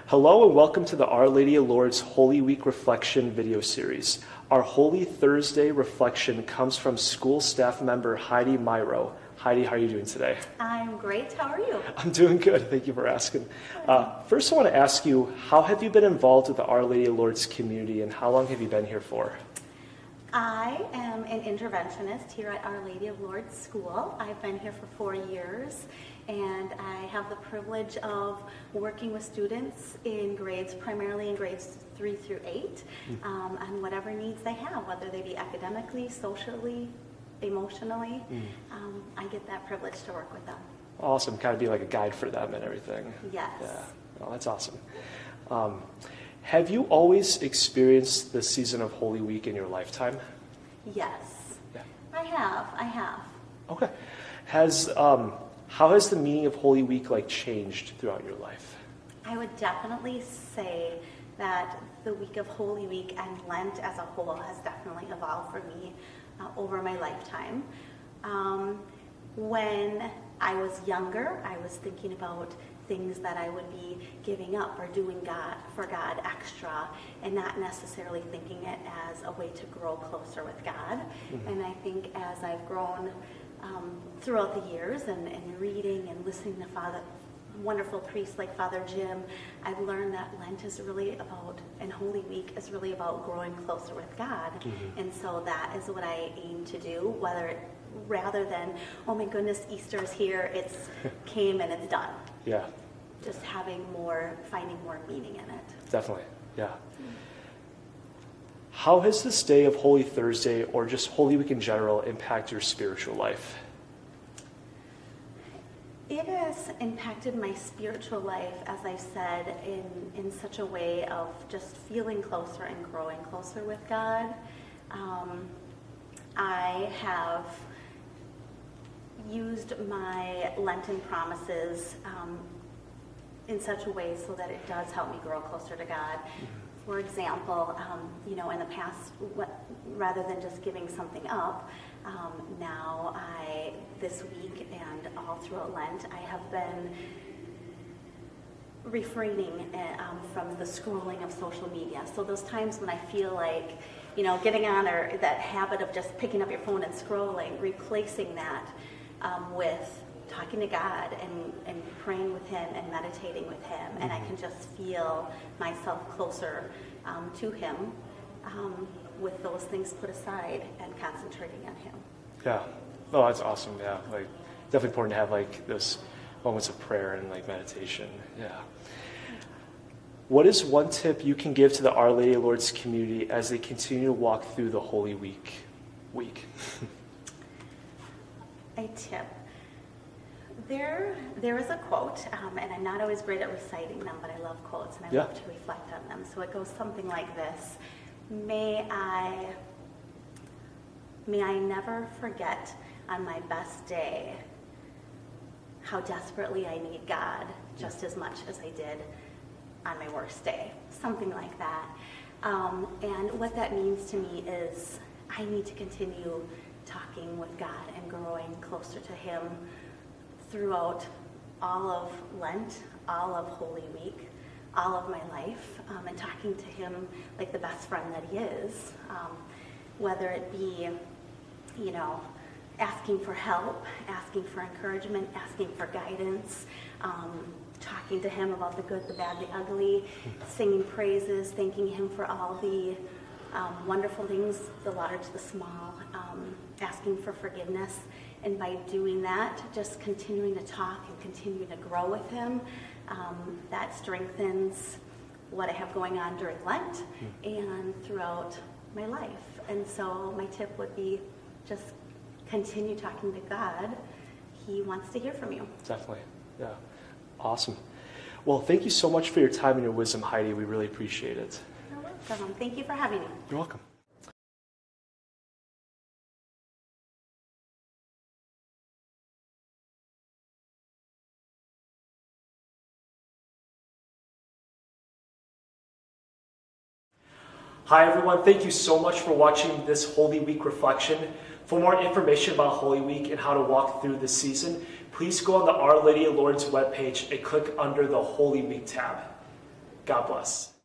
Hello and welcome to the Our Lady of Lourdes Holy Week Reflection video series. Our Holy Thursday reflection comes from school staff member Heidi Mirao. Heidi, how are you doing today? I'm great. How are you? I'm doing good. Thank you for asking. First, I want to ask you, how have you been involved with the Our Lady of Lourdes community and how long have you been here for? I am an interventionist here at Our Lady of Lourdes School. I've been here for 4 years, and I have the privilege of working with students in grades, primarily in grades 3 through 8, on whatever needs they have, whether they be academically, socially, emotionally. I get that privilege to work with them. Awesome. Kind of be like a guide for them and everything. Yes. Yeah. Oh, that's awesome. Have you always experienced the season of Holy Week in your lifetime? Yes. Yeah. I have. Okay. How has the meaning of Holy Week changed throughout your life? I would definitely say that the week of Holy Week and Lent as a whole has definitely evolved for me over my lifetime. When I was younger, I was thinking about things that I would be giving up or doing for God extra, and not necessarily thinking it as a way to grow closer with God. And I think as I've grown throughout the years and reading and listening to wonderful priests like Father Jim, I've learned that Lent is really about, and Holy Week is really about growing closer with God. And so that is what I aim to do, rather than, oh my goodness, Easter is here, it's came and it's done. Yeah. Just finding more meaning in it. Definitely, yeah. How has this day of Holy Thursday, or just Holy Week in general, impact your spiritual life? It has impacted my spiritual life, as I said, in such a way of just feeling closer and growing closer with God. I have used my Lenten promises in such a way so that it does help me grow closer to God. For example, in the past, rather than just giving something up, now this week and all throughout Lent, I have been refraining from the scrolling of social media. So those times when I feel like, getting on, or that habit of just picking up your phone and scrolling, replacing that with talking to God and praying with Him and meditating with Him, and I can just feel myself closer to Him with those things put aside and concentrating on Him. Yeah. Oh, that's awesome. Yeah. Definitely important to have those moments of prayer and meditation. Yeah. What is one tip you can give to the Our Lady of Lourdes community as they continue to walk through the Holy Week? A tip. There is a quote, and I'm not always great at reciting them, but I love quotes and I love to reflect on them. So it goes something like this: May I never forget on my best day how desperately I need God just as much as I did on my worst day. Something like that. And what that means to me is I need to continue talking with God and growing closer to Him throughout all of Lent, all of Holy Week, all of my life, and talking to Him like the best friend that He is, whether it be, asking for help, asking for encouragement, asking for guidance, talking to Him about the good, the bad, the ugly, singing praises, thanking Him for all the wonderful things, the large, the small, asking for forgiveness. And by doing that, just continuing to talk and continuing to grow with Him, that strengthens what I have going on during Lent and throughout my life. And so my tip would be just continue talking to God. He wants to hear from you. Definitely. Yeah. Awesome. Well, thank you so much for your time and your wisdom, Heidi. We really appreciate it. You're welcome. Thank you for having me. You're welcome. Hi everyone, thank you so much for watching this Holy Week reflection. For more information about Holy Week and how to walk through this season, please go on the Our Lady of Lourdes webpage and click under the Holy Week tab. God bless.